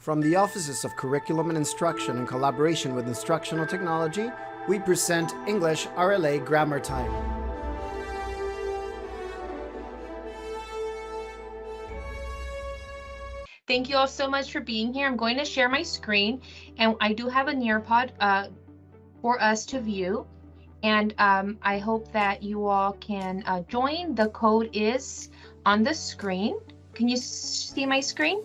From the Offices of Curriculum and Instruction in collaboration with Instructional Technology, we present English RLA Grammar Time. Thank you all so much for being here. I'm going to share my screen, and I do have a Nearpod for us to view. And I hope that you all can join. The code is on the screen. Can you see my screen?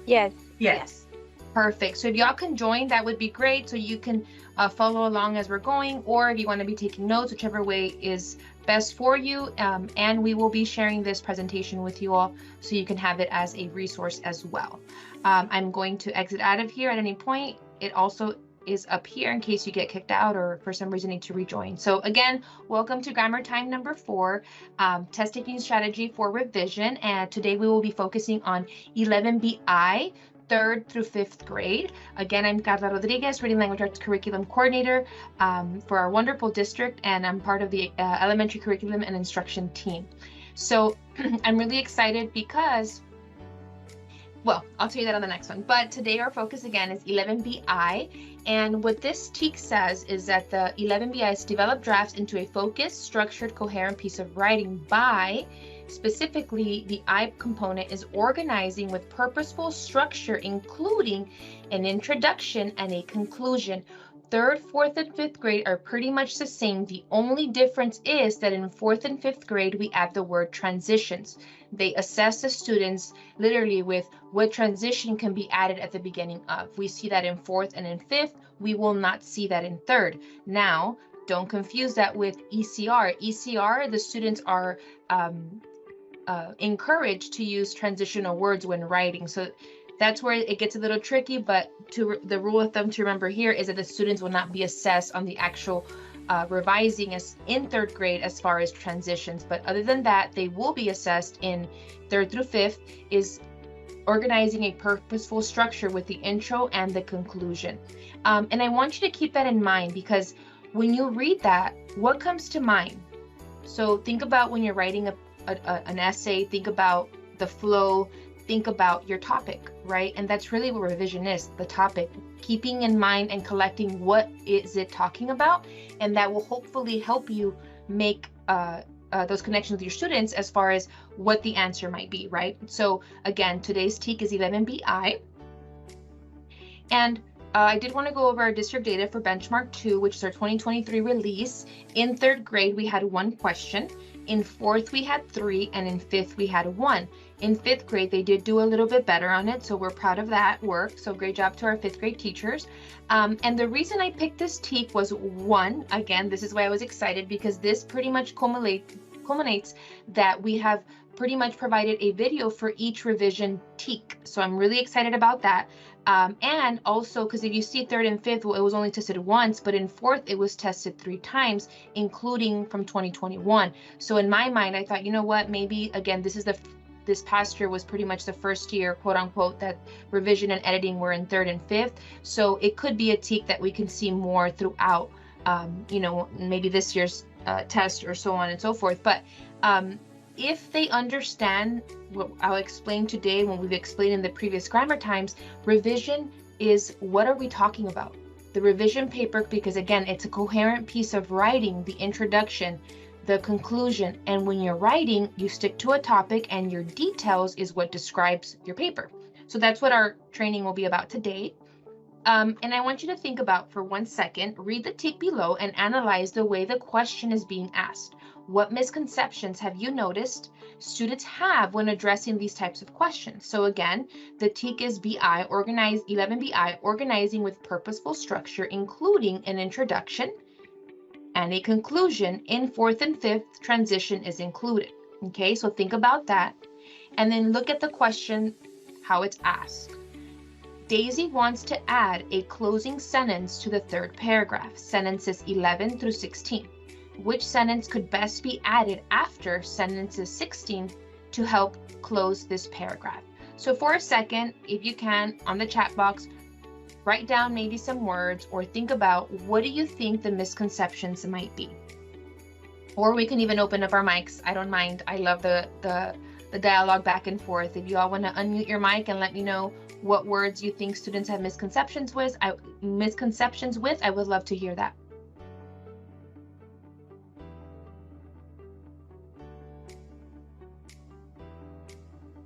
Yes. Yes. Perfect. So if y'all can join, that would be great. So you can follow along as we're going, or if you want to be taking notes, whichever way is best for you. And we will be sharing this presentation with you all so you can have it as a resource as well. I'm going to exit out of here at any point. It also is up here in case you get kicked out or for some reason need to rejoin. So again, welcome to Grammar Time number 4, test taking strategy for revision. And today we will be focusing on 11BI, 3rd through 5th grade. Again, I'm Carla Rodriguez, Reading Language Arts Curriculum Coordinator for our wonderful district, and I'm part of the Elementary Curriculum and Instruction team. So I'm really excited because, well, I'll tell you that on the next one. But today our focus again is 11BI. And what this TEK says is that the 11BIs develop drafts into a focused, structured, coherent piece of writing by, specifically, the I component is organizing with purposeful structure, including an introduction and a conclusion. 3rd, 4th, and 5th grade are pretty much the same. The only difference is that in 4th and 5th grade, we add the word transitions. They assess the students literally with what transition can be added at the beginning of. We see that in 4th and in 5th. We will not see that in 3rd. Now, don't confuse that with ECR. ECR, the students are encouraged to use transitional words when writing. So that's where it gets a little tricky, but the rule of thumb to remember here is that the students will not be assessed on the actual revising as in 3rd grade as far as transitions. But other than that, they will be assessed in 3rd through 5th is organizing a purposeful structure with the intro and the conclusion. And I want you to keep that in mind, because when you read that, what comes to mind? So think about when you're writing an essay, think about the flow, think about your topic, right? And that's really what revision is, the topic, keeping in mind and collecting what is it talking about, and that will hopefully help you make those connections with your students as far as what the answer might be, right? So again, today's TEK is 11BI, and I did want to go over our district data for benchmark 2, which is our 2023 release. In 3rd grade, we had 1 question. In 4th, we had 3, and in 5th, we had 1. In 5th grade, they did do a little bit better on it, so we're proud of that work. So great job to our 5th grade teachers. And the reason I picked this TEK was, 1, again, this is why I was excited, because this pretty much culminates that we have pretty much provided a video for each revision TEK. So I'm really excited about that. And also, because if you see 3rd and 5th, well, it was only tested once, but in 4th, it was tested 3 times, including from 2021. So in my mind, I thought, you know what, maybe, again, this past year was pretty much the first year, quote unquote, that revision and editing were in 3rd and 5th. So it could be a TEK that we can see more throughout, you know, maybe this year's test or so on and so forth. But if they understand what I'll explain today, when we've explained in the previous grammar times, revision is, what are we talking about? The revision paper, because again, it's a coherent piece of writing, the introduction, the conclusion, and when you're writing, you stick to a topic and your details is what describes your paper. So that's what our training will be about today. And I want you to think about for 1 second, read the TEK below and analyze the way the question is being asked. What misconceptions have you noticed students have when addressing these types of questions? So again, the TEK is 11BI, organizing with purposeful structure, including an introduction and a conclusion. In 4th and 5th, transition is included. Okay, so think about that. And then look at the question, how it's asked. Daisy wants to add a closing sentence to the 3rd paragraph, sentences 11 through 16. Which sentence could best be added after sentences 16 to help close this paragraph? So for a second, if you can, on the chat box, write down maybe some words or think about, what do you think the misconceptions might be? Or we can even open up our mics. I don't mind. I love the the dialogue back and forth. If you all want to unmute your mic and let me know what words you think students have misconceptions with, I would love to hear that.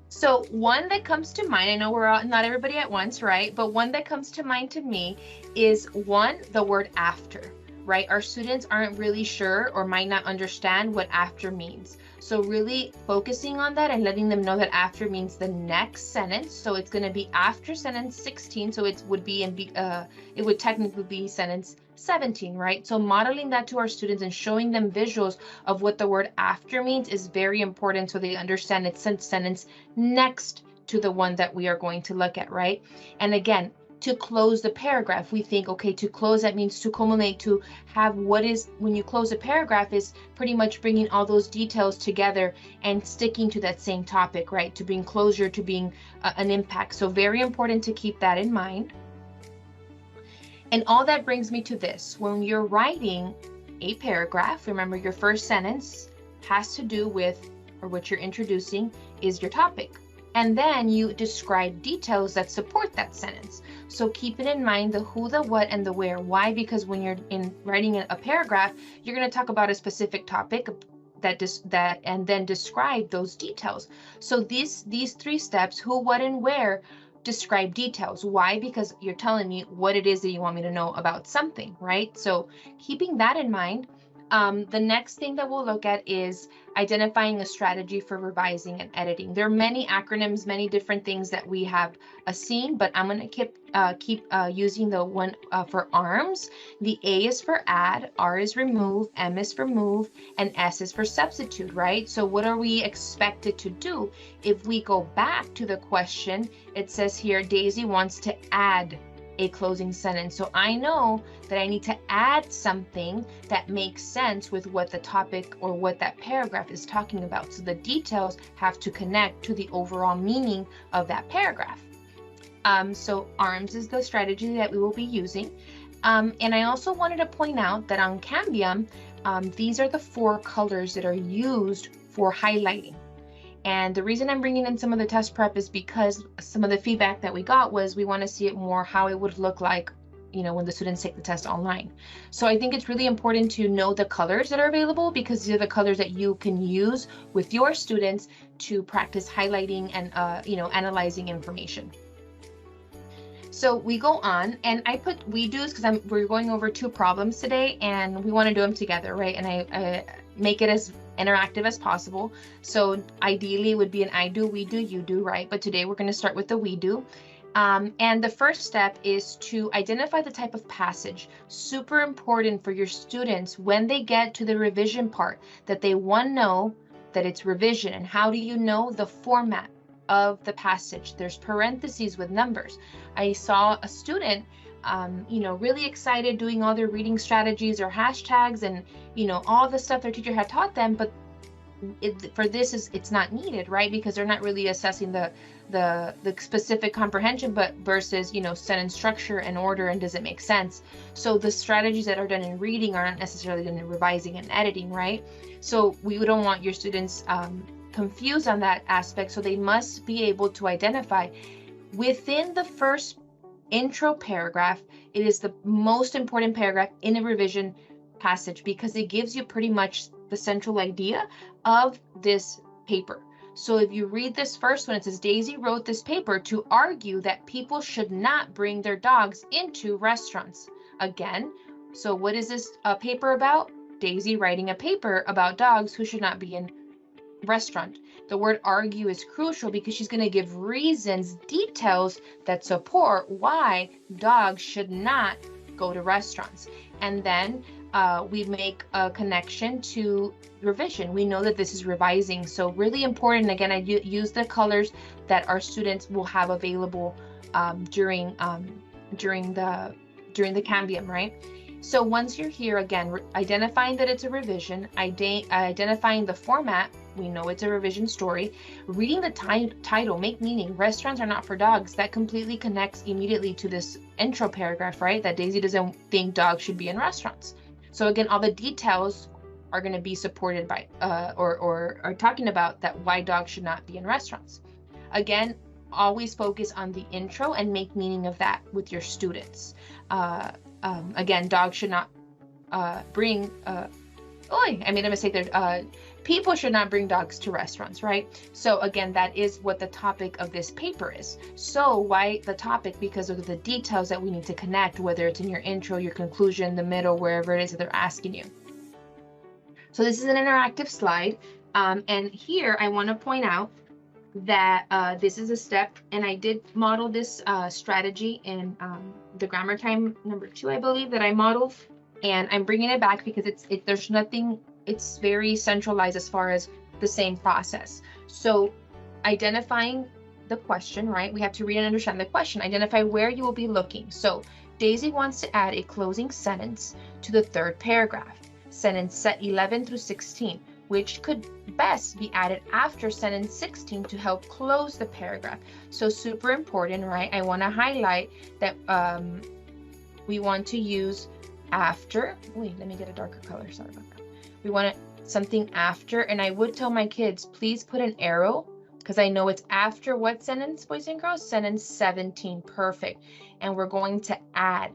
So one that comes to mind, I know we're all, not everybody at once, right? But one that comes to mind to me is the word after, right? Our students aren't really sure or might not understand what after means. So really focusing on that and letting them know that after means the next sentence. So it's going to be after sentence 16. So it would be it would technically be sentence 17, right? So modeling that to our students and showing them visuals of what the word after means is very important so they understand it's sentence next to the one that we are going to look at, right? And again, to close the paragraph, we think, okay, to close, that means to culminate, to have what is, when you close a paragraph, is pretty much bringing all those details together and sticking to that same topic, right? To bring closure, to being an impact. So very important to keep that in mind. And all that brings me to this. When you're writing a paragraph, remember your first sentence has to do with, or what you're introducing is your topic. And then you describe details that support that sentence. So keeping in mind the who, the what, and the where. Why? Because when you're writing a paragraph, you're going to talk about a specific topic and then describe those details. So these three steps, who, what, and where, describe details. Why? Because you're telling me what it is that you want me to know about something, right? So keeping that in mind, the next thing that we'll look at is identifying a strategy for revising and editing. There are many acronyms, many different things that we have seen, but I'm going to keep using the one for ARMS. The A is for add, R is remove, M is for move, and S is for substitute, right? So what are we expected to do? If we go back to the question, it says here, Daisy wants to add a closing sentence. So I know that I need to add something that makes sense with what the topic or what that paragraph is talking about. So the details have to connect to the overall meaning of that paragraph. So ARMS is the strategy that we will be using. And I also wanted to point out that on Cambium, these are the 4 colors that are used for highlighting. And the reason I'm bringing in some of the test prep is because some of the feedback that we got was we want to see it more how it would look like, you know, when the students take the test online. So I think it's really important to know the colors that are available, because these are the colors that you can use with your students to practice highlighting and, you know, analyzing information. So we go on, and I put we do's because we're going over 2 problems today, and we want to do them together, right? And I make it as interactive as possible. So ideally it would be an I do, we do, you do, right? But today we're going to start with the we do. And the first step is to identify the type of passage. Super important for your students when they get to the revision part, that they want to know that it's revision. And how do you know? The format of the passage. There's parentheses with numbers. I saw a student you know, really excited doing all their reading strategies or hashtags and, you know, all the stuff their teacher had taught them, but for this it's not needed, right? Because they're not really assessing the specific comprehension, but versus, you know, sentence structure and order and does it make sense? So the strategies that are done in reading are not necessarily done in revising and editing, right? So we don't want your students confused on that aspect. So they must be able to identify within the first intro paragraph. It is the most important paragraph in a revision passage because it gives you pretty much the central idea of this paper. So if you read this first one, it says Daisy wrote this paper to argue that people should not bring their dogs into restaurants. Again, so what is this paper about? Daisy writing a paper about dogs who should not be in restaurant. The word argue is crucial because she's going to give reasons, details that support why dogs should not go to restaurants. And then we make a connection to revision. We know that this is revising. So really important. Again, I use the colors that our students will have available during the Cambium, right? So once you're here, again, identifying that it's a revision, identifying the format, we know it's a revision story, reading the title, make meaning, restaurants are not for dogs, that completely connects immediately to this intro paragraph, right? That Daisy doesn't think dogs should be in restaurants. So again, all the details are going to be supported by or are talking about that why dogs should not be in restaurants. Again, always focus on the intro and make meaning of that with your students. Again, dogs should not bring I made a mistake there. People should not bring dogs to restaurants, right? So again, that is what the topic of this paper is. So why the topic? Because of the details that we need to connect, whether it's in your intro, your conclusion, the middle, wherever it is that they're asking you. So this is an interactive slide. And here I want to point out that this is a step, and I did model this strategy in the grammar time number 2, I believe, that I modeled. And I'm bringing it back because there's nothing, it's very centralized as far as the same process. So identifying the question, right? We have to read and understand the question. Identify where you will be looking. So Daisy wants to add a closing sentence to the 3rd paragraph, sentence set 11 through 16, which could best be added after sentence 16 to help close the paragraph. So super important, right? I want to highlight that we want to use after. Wait, let me get a darker color. Sorry about that. We want something after, and I would tell my kids, please put an arrow, because I know it's after what sentence, boys and girls? Sentence 17. Perfect. And we're going to add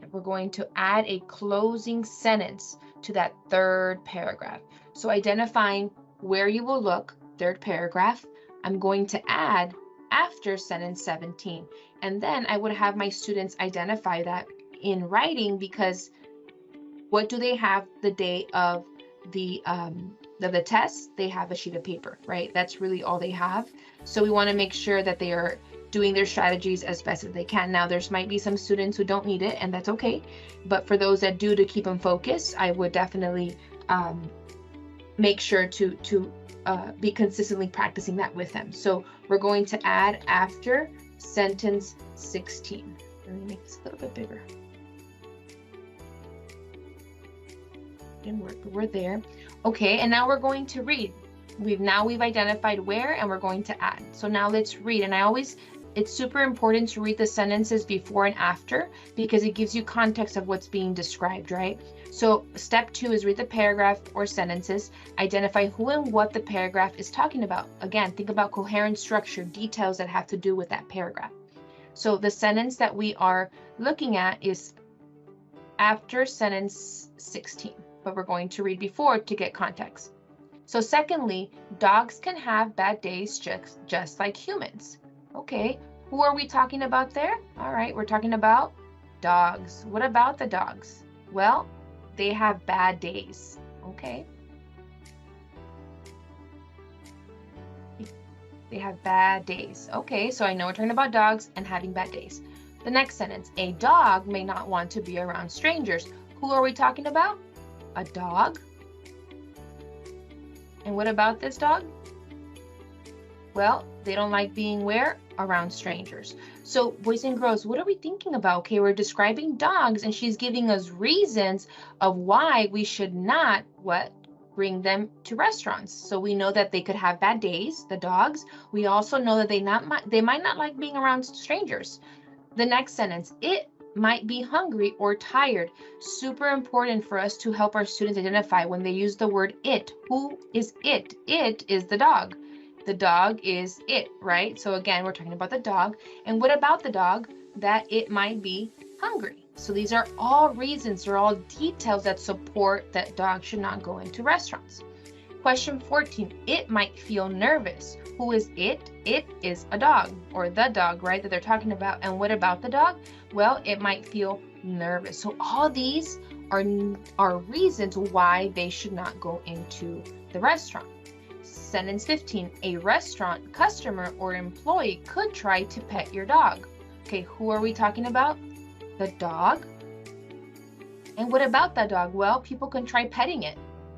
a closing sentence to that 3rd paragraph. So identifying where you will look, 3rd paragraph, I'm going to add after sentence 17. And then I would have my students identify that in writing, because what do they have the day of the test? They have a sheet of paper, right? That's really all they have. So we want to make sure that they are doing their strategies as best as they can. Now, there's might be some students who don't need it, and that's okay. But for those that do, to keep them focused, I would definitely make sure to be consistently practicing that with them. So we're going to add after sentence 16. Let me make this a little bit bigger. We're there. Okay, and now we're going to read. We've identified where, and we're going to add. So now let's read. And it's super important to read the sentences before and after, because it gives you context of what's being described, right? So step 2 is read the paragraph or sentences, identify who and what the paragraph is talking about. Again, think about coherent structure, details that have to do with that paragraph. So the sentence that we are looking at is after sentence 16. But we're going to read before to get context. So secondly, dogs can have bad days just like humans. Okay, who are we talking about there? All right, we're talking about dogs. What about the dogs? Well, they have bad days. Okay. They have bad days. Okay, so I know we're talking about dogs and having bad days. The next sentence, a dog may not want to be around strangers. Who are we talking about? A dog. And what about this dog? Well, they don't like being where? Around strangers. So boys and girls, what are we thinking about? Okay, we're describing dogs, and she's giving us reasons of why we should not bring them to restaurants. So we know that they could have bad days, the dogs. We also know that they might not like being around strangers. The next sentence, it might be hungry or tired. Super important for us to help our students identify when they use the word it. Who is it? It is the dog. The dog is it, right? So again, we're talking about the dog. And what about the dog? That it might be hungry. So these are all reasons, they're all details that support that dogs should not go into restaurants. Question 14, it might feel nervous. Who is it? It is a dog, or the dog, right, that they're talking about. And what about the dog? Well, it might feel nervous. So all these are reasons why they should not go into the restaurant. Sentence 15, a restaurant customer or employee could try to pet your dog. Okay, who are we talking about? The dog. And what about the dog? Well, people can try petting it.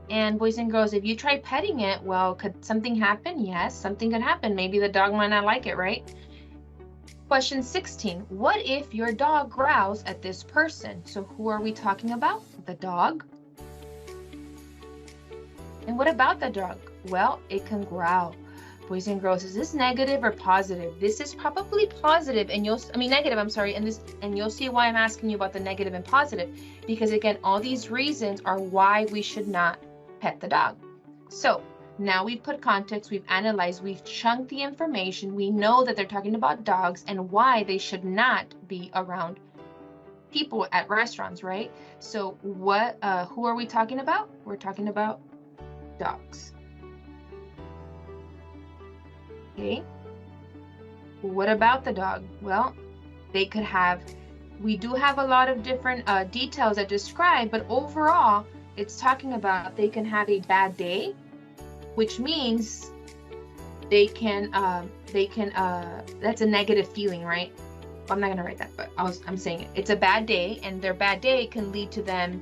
And boys and girls, if you try petting it, well, could something happen? Yes, something could happen. Maybe the dog might not like it, right? Question 16, what if your dog growls at this person? So who are we talking about? The dog. And what about the dog? Well, it can growl. Boys and girls, is this negative or positive? This is probably positive, and negative, I'm sorry, and you'll see why I'm asking you about the negative and positive, because again, all these reasons are why we should not pet the dog. So now we've put context, we've analyzed, we've chunked the information. We know that they're talking about dogs and why they should not be around people at restaurants, right? So who are we talking about? We're talking about dogs. Okay. What about the dog? Well, we do have a lot of different details that describe, but overall, it's talking about they can have a bad day, which means that's a negative feeling, right? I'm not gonna write that, but I'm saying it. It's a bad day, and their bad day can lead to them,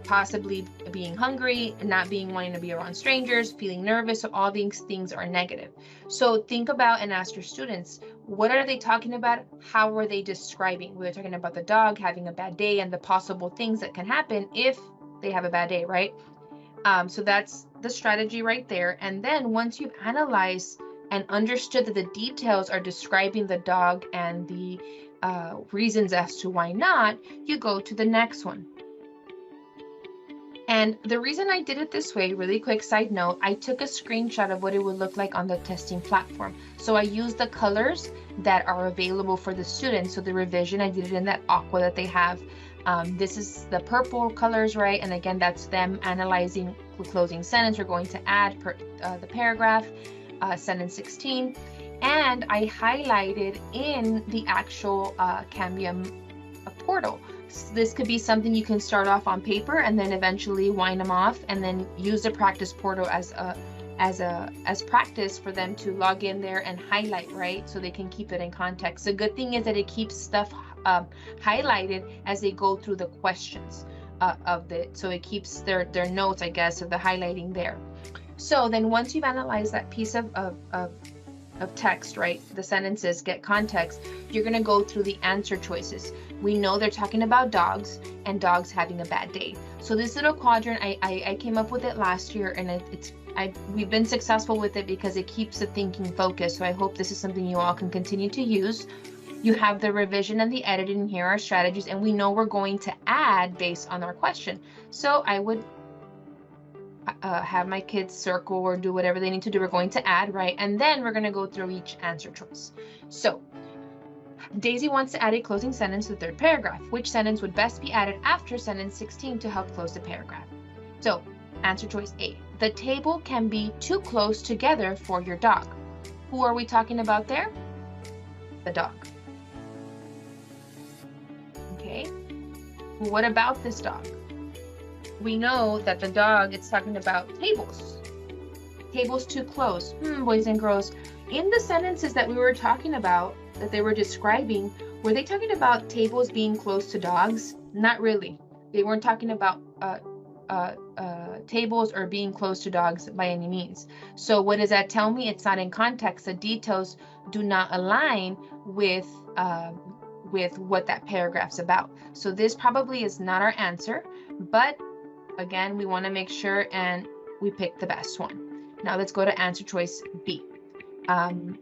possibly being hungry, not wanting to be around strangers, feeling nervous. So all these things are negative. So think about and ask your students, what are they talking about? How are they describing? We're talking about the dog having a bad day and the possible things that can happen if they have a bad day, right? So that's the strategy right there. And then once you've analyzed and understood that the details are describing the dog and the reasons as to why not, you go to the next one. And the reason I did it this way, really quick side note, I took a screenshot of what it would look like on the testing platform. So I used the colors that are available for the students. So the revision, I did it in that aqua that they have. This is the purple colors, right? And again, that's them analyzing the closing sentence. We're going to add the paragraph, sentence 16. And I highlighted in the actual Cambium portal. So this could be something you can start off on paper and then eventually wind them off, and then use the practice portal as practice for them to log in there and highlight, right? So they can keep it in context. The good thing is that it keeps stuff highlighted as they go through the questions so it keeps their notes, I guess, of the highlighting there. So then once you've analyzed that piece of text, right, the sentences, get context, you're going to go through the answer choices. We know they're talking about dogs and dogs having a bad day. So this little quadrant, I came up with it last year, and we've been successful with it because it keeps the thinking focused. So I hope this is something you all can continue to use. You have the revision and the editing. Here are strategies, and we know we're going to add based on our question. So I would have my kids circle or do whatever they need to do. We're going to add, right? And then we're going to go through each answer choice. So Daisy wants to add a closing sentence to the third paragraph. Which sentence would best be added after sentence 16 to help close the paragraph? So answer choice A, the table can be too close together for your dog. Who are we talking about there? The dog. Okay. What about this dog? We know that the dog, it's talking about tables. Tables too close. Boys and girls, in the sentences that we were talking about, that they were describing, were they talking about tables being close to dogs? Not really. They weren't talking about tables or being close to dogs by any means. So what does that tell me? It's not in context. The details do not align with what that paragraph's about. So this probably is not our answer, but again, we want to make sure and we pick the best one. Now let's go to answer choice B.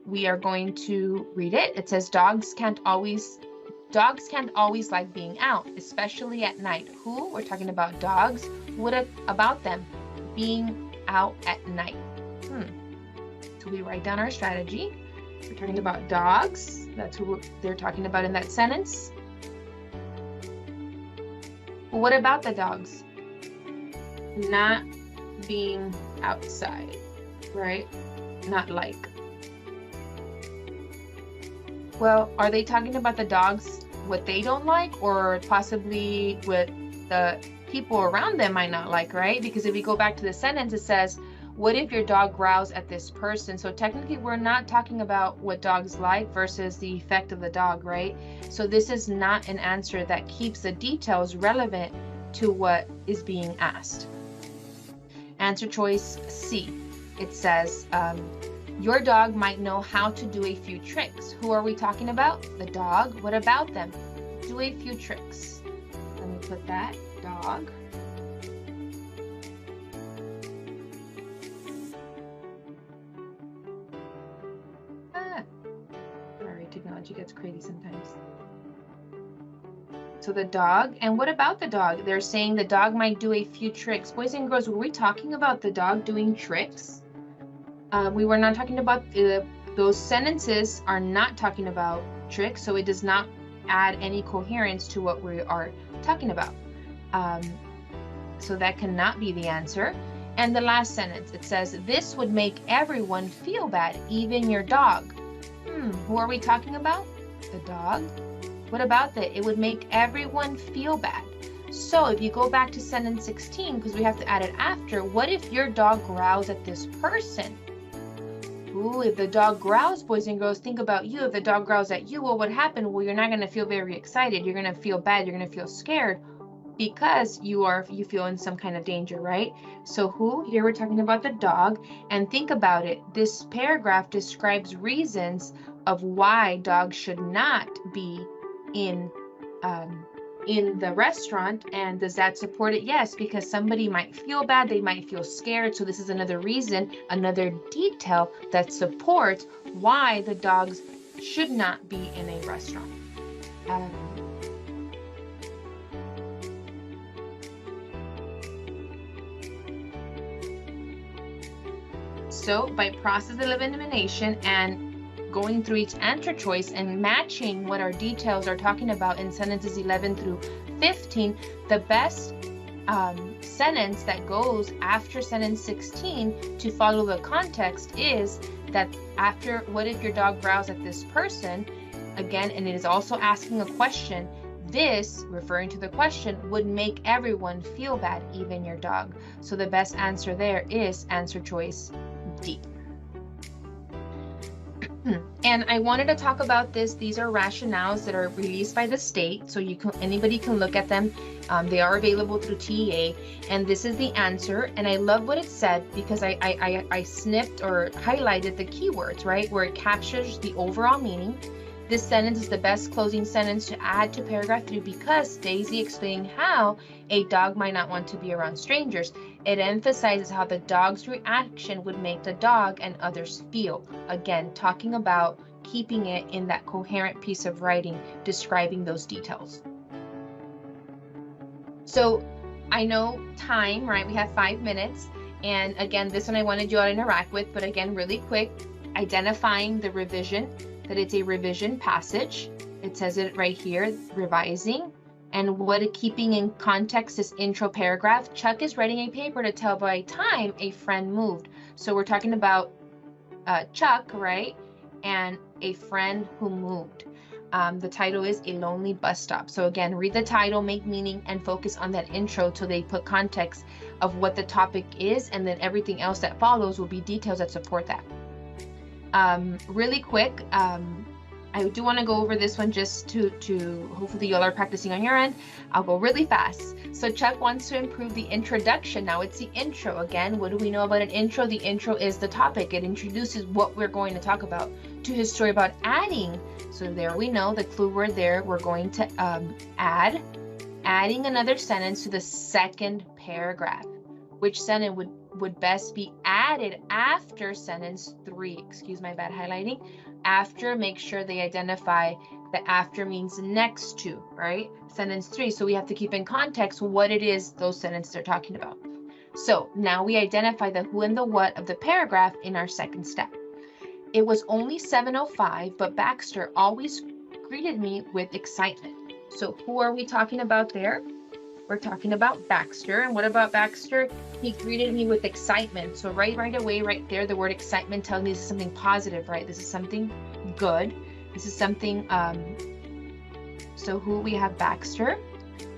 We are going to read it. It says dogs can't always like being out, especially at night. Who? We're talking about dogs. What about them being out at night? So we write down our strategy. We're talking about dogs. That's who they're talking about in that sentence. What about the dogs? Not being outside, right? Not like. Well, are they talking about the dogs, what they don't like, or possibly what the people around them might not like, right? Because if we go back to the sentence, it says, what if your dog growls at this person? So technically, we're not talking about what dogs like versus the effect of the dog, right? So this is not an answer that keeps the details relevant to what is being asked. Answer choice C. It says, your dog might know how to do a few tricks. Who are we talking about? The dog. What about them? Do a few tricks. Let me put that. Dog. Sorry, technology gets crazy sometimes. So the dog, and what about the dog? They're saying the dog might do a few tricks. Boys and girls, were we talking about the dog doing tricks? We were not talking about, those sentences are not talking about tricks, so it does not add any coherence to what we are talking about. So that cannot be the answer. And the last sentence, it says, this would make everyone feel bad, even your dog. Who are we talking about? The dog. What about that? It would make everyone feel bad. So if you go back to sentence 16, because we have to add it after, what if your dog growls at this person? Ooh, if the dog growls, boys and girls, think about you. If the dog growls at you, well, what happened? Well, you're not going to feel very excited. You're going to feel bad. You're going to feel scared because you feel in some kind of danger, right? So who? Here we're talking about the dog. And think about it. This paragraph describes reasons of why dogs should not be in the restaurant. And does that support it? Yes, because somebody might feel bad, they might feel scared. So this is another reason, another detail that supports why the dogs should not be in a restaurant. So by process of elimination and going through each answer choice and matching what our details are talking about in sentences 11 through 15, the best sentence that goes after sentence 16 to follow the context is that after, what if your dog growls at this person? Again, and it is also asking a question. This, referring to the question, would make everyone feel bad, even your dog. So the best answer there is answer choice D. And I wanted to talk about this. These are rationales that are released by the state, so anybody can look at them. They are available through TEA, and this is the answer. And I love what it said because I snipped or highlighted the keywords, right, where it captures the overall meaning. This sentence is the best closing sentence to add to paragraph 3 because Daisy explained how a dog might not want to be around strangers. It emphasizes how the dog's reaction would make the dog and others feel. Again, talking about keeping it in that coherent piece of writing, describing those details. So I know time, right? We have 5 minutes. And again, this one I wanted you all to interact with, but again, really quick, identifying the revision, that it's a revision passage. It says it right here, revising. And what keeping in context this intro paragraph, Chuck is writing a paper to tell by time a friend moved. So we're talking about Chuck, right? And a friend who moved. The title is A Lonely Bus Stop. So again, read the title, make meaning, and focus on that intro till they put context of what the topic is, and then everything else that follows will be details that support that. Really quick, I do want to go over this one just to hopefully y'all are practicing on your end. I'll go really fast. So Chuck wants to improve the introduction. Now it's the intro. Again, what do we know about an intro? The intro is the topic. It introduces what we're going to talk about to his story about adding. So there we know the clue word there. We're going to adding another sentence to the second paragraph. Which sentence would best be added after sentence 3? Excuse my bad highlighting. After, make sure they identify that after means next to, right? Sentence 3. So we have to keep in context what it is those sentences are talking about. So now we identify the who and the what of the paragraph in our second step. It was only 7:05, but Baxter always greeted me with excitement. So who are we talking about there? We're talking about Baxter. And what about Baxter? He greeted me with excitement. So right away, right there, the word excitement tells me this is something positive, right? This is something good. This is something, so who we have Baxter.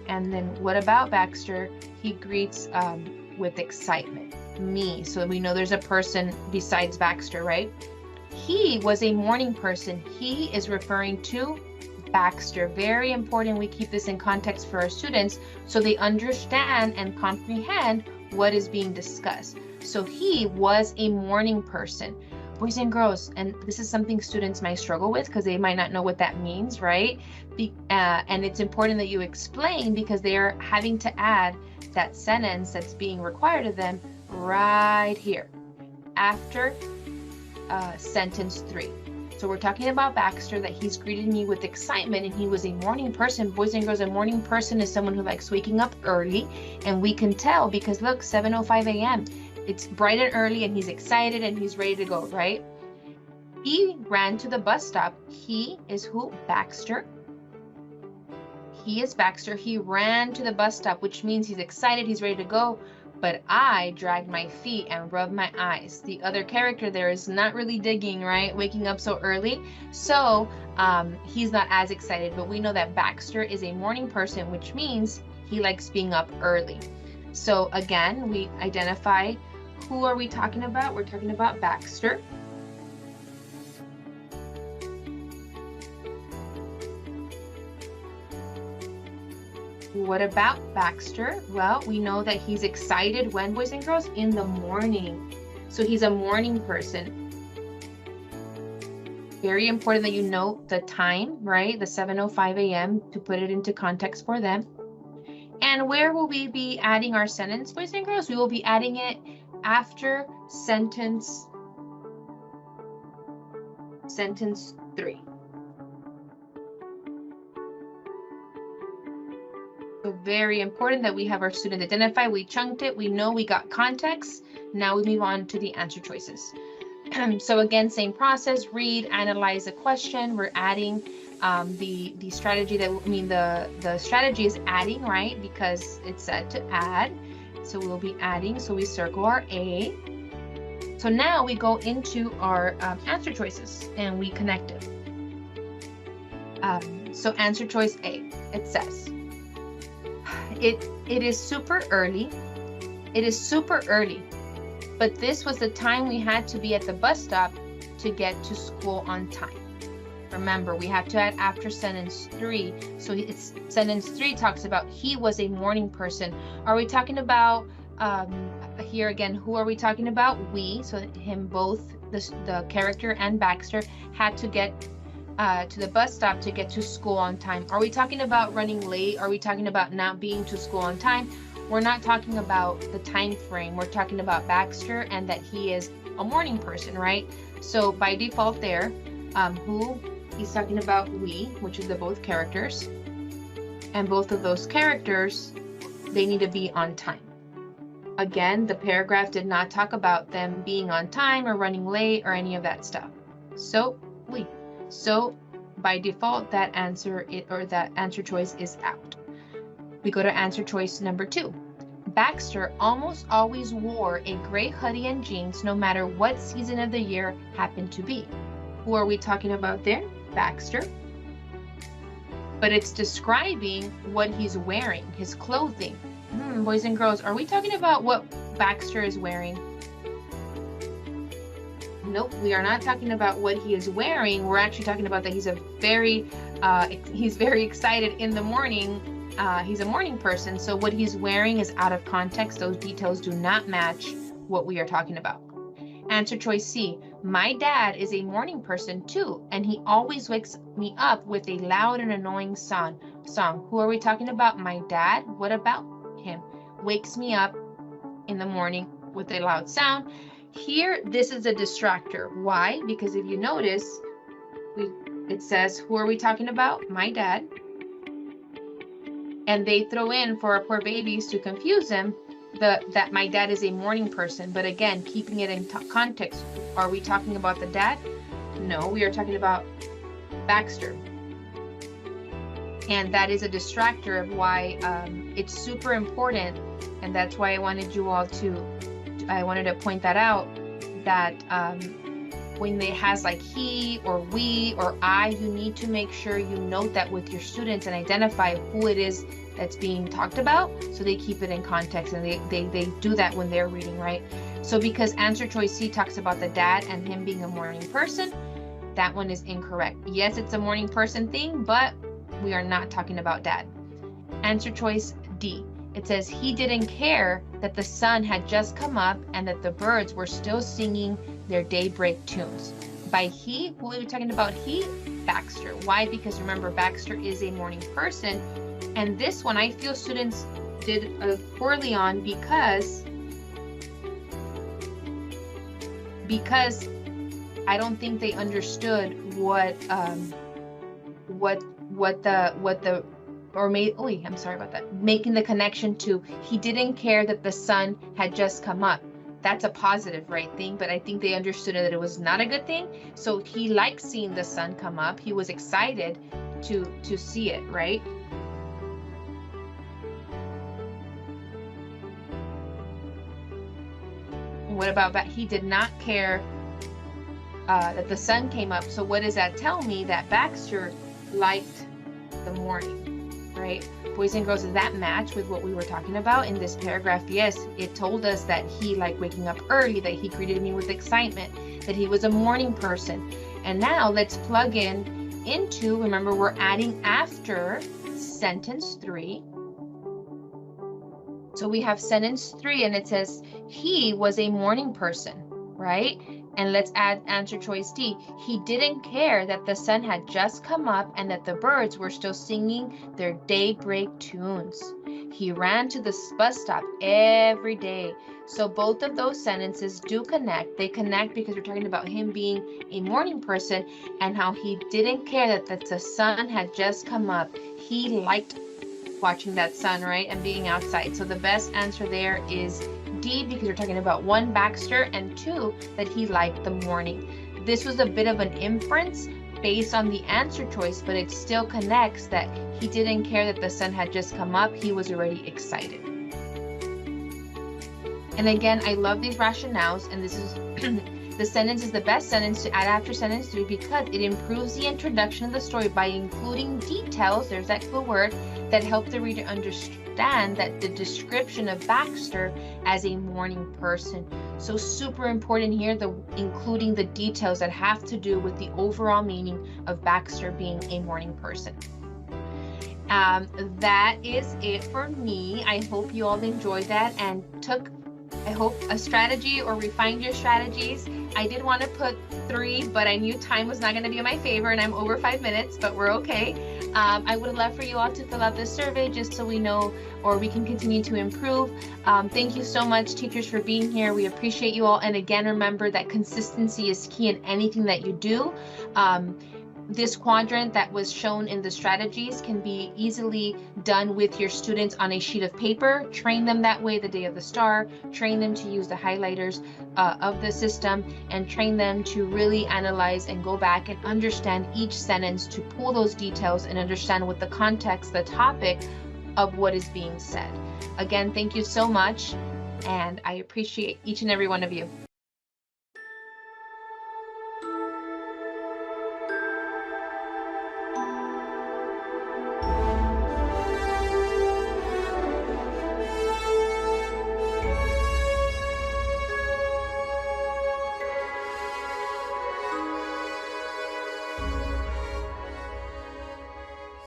And then what about Baxter? He greets with excitement, me. So we know there's a person besides Baxter, right? He was a morning person. He is referring to Baxter. Very important we keep this in context for our students so they understand and comprehend what is being discussed. So he was a morning person. Boys and girls, and this is something students might struggle with because they might not know what that means, right? And it's important that you explain because they are having to add that sentence that's being required of them right here after sentence 3. So we're talking about Baxter, that he's greeted me with excitement, and he was a morning person. Boys and girls, a morning person is someone who likes waking up early, and we can tell because look, 7:05 a.m. It's bright and early, and he's excited and he's ready to go, right? He ran to the bus stop. He is who? Baxter. He is Baxter. He ran to the bus stop, which means he's excited, he's ready to go. But I dragged my feet and rubbed my eyes. The other character there is not really digging, right? Waking up so early. So he's not as excited, but we know that Baxter is a morning person, which means he likes being up early. So again, we identify who are we talking about? We're talking about Baxter. What about Baxter? Well, we know that he's excited when, boys and girls? In the morning. So he's a morning person. Very important that you note the time, right? The 7:05 a.m. to put it into context for them. And where will we be adding our sentence, boys and girls? We will be adding it after sentence 3. So very important that we have our student identify. We chunked it. We know we got context. Now we move on to the answer choices. So again, same process, read, analyze a question. We're adding the strategy the strategy is adding, right? Because it's said to add. So we'll be adding. So we circle our A. So now we go into our answer choices and we connect it. So answer choice A, it says, it is super early. It is super early, but this was the time we had to be at the bus stop to get to school on time. Remember, we have to add after sentence 3. So it's sentence 3 talks about he was a morning person. Are we talking about here again? Who are we talking about? We. So him, both the character and Baxter had to get to the bus stop to get to school on time. Are we talking about running late? Are we talking about not being to school on time? We're not talking about the time frame. We're talking about Baxter and that he is a morning person, right? So by default there, who he's talking about we, which is the both characters. And both of those characters, they need to be on time. Again, the paragraph did not talk about them being on time or running late or any of that stuff. So we. So by default, that answer choice is out. We go to answer choice number 2. Baxter almost always wore a gray hoodie and jeans no matter what season of the year happened to be. Who are we talking about there? Baxter. But it's describing what he's wearing, his clothing. Boys and girls, are we talking about what Baxter is wearing? Nope, we are not talking about what he is wearing. We're actually talking about that he's very excited in the morning. He's a morning person, so what he's wearing is out of context. Those details do not match what we are talking about. Answer choice C. My dad is a morning person too, and he always wakes me up with a loud and annoying song. Who are we talking about? My dad. What about him? Wakes me up in the morning with a loud sound. Here, this is a distractor. Why? Because if you notice, it says, who are we talking about? My dad. And they throw in, for our poor babies to confuse them, that my dad is a morning person. But again, keeping it in context, are we talking about the dad? No, we are talking about Baxter. And that is a distractor of why it's super important. And that's why I wanted you all I wanted to point that out, that when it has like he or we or I, you need to make sure you note that with your students and identify who it is that's being talked about, so they keep it in context, and they do that when they're reading, right? So because answer choice C talks about the dad and him being a morning person, that one is incorrect. Yes, it's a morning person thing, but we are not talking about dad. Answer choice D. It says he didn't care that the sun had just come up and that the birds were still singing their daybreak tunes. By he, who are we talking about? He, Baxter. Why? Because remember, Baxter is a morning person. And this one, I feel students did poorly on because I don't think they understood making the connection to he didn't care that the sun had just come up. That's a positive, right, thing, but I think they understood that it was not a good thing. So he liked seeing the sun come up. He was excited to see it, right? What about that? He did not care that the sun came up. So what does that tell me? That Baxter liked the morning, right? Boys and girls, does that match with what we were talking about in this paragraph? Yes, it told us that he liked waking up early, that he greeted me with excitement, that he was a morning person. And now let's plug into, remember, we're adding after sentence 3. So we have sentence 3 and it says he was a morning person, right? And let's add answer choice D. He didn't care that the sun had just come up and that the birds were still singing their daybreak tunes. He ran to the bus stop every day. So both of those sentences do connect. They connect because we're talking about him being a morning person and how he didn't care that the sun had just come up. He liked watching that sun, right, and being outside. So the best answer there is D, because we're talking about 1, Baxter, and 2, that he liked the morning. This was a bit of an inference based on the answer choice, but it still connects that he didn't care that the sun had just come up. He was already excited. And again, I love these rationales, and this is the sentence is the best sentence to add after sentence 3 because it improves the introduction of the story by including details, there's that cool word, that help the reader understand that the description of Baxter as a morning person. So super important here, including the details that have to do with the overall meaning of Baxter being a morning person. That is it for me. I hope you all enjoyed that and took, I hope, a strategy or refined your strategies. I did want to put 3, but I knew time was not going to be in my favor and I'm over 5 minutes, but we're okay. I would love for you all to fill out this survey just so we know, or we can continue to improve. Thank you so much, teachers, for being here. We appreciate you all. And again, remember that consistency is key in anything that you do. This quadrant that was shown in the strategies can be easily done with your students on a sheet of paper. Train them that way the day of the STAAR, train them to use the highlighters of the system, and train them to really analyze and go back and understand each sentence to pull those details and understand what the context, the topic of what is being said. Again, thank you so much, and I appreciate each and every one of you.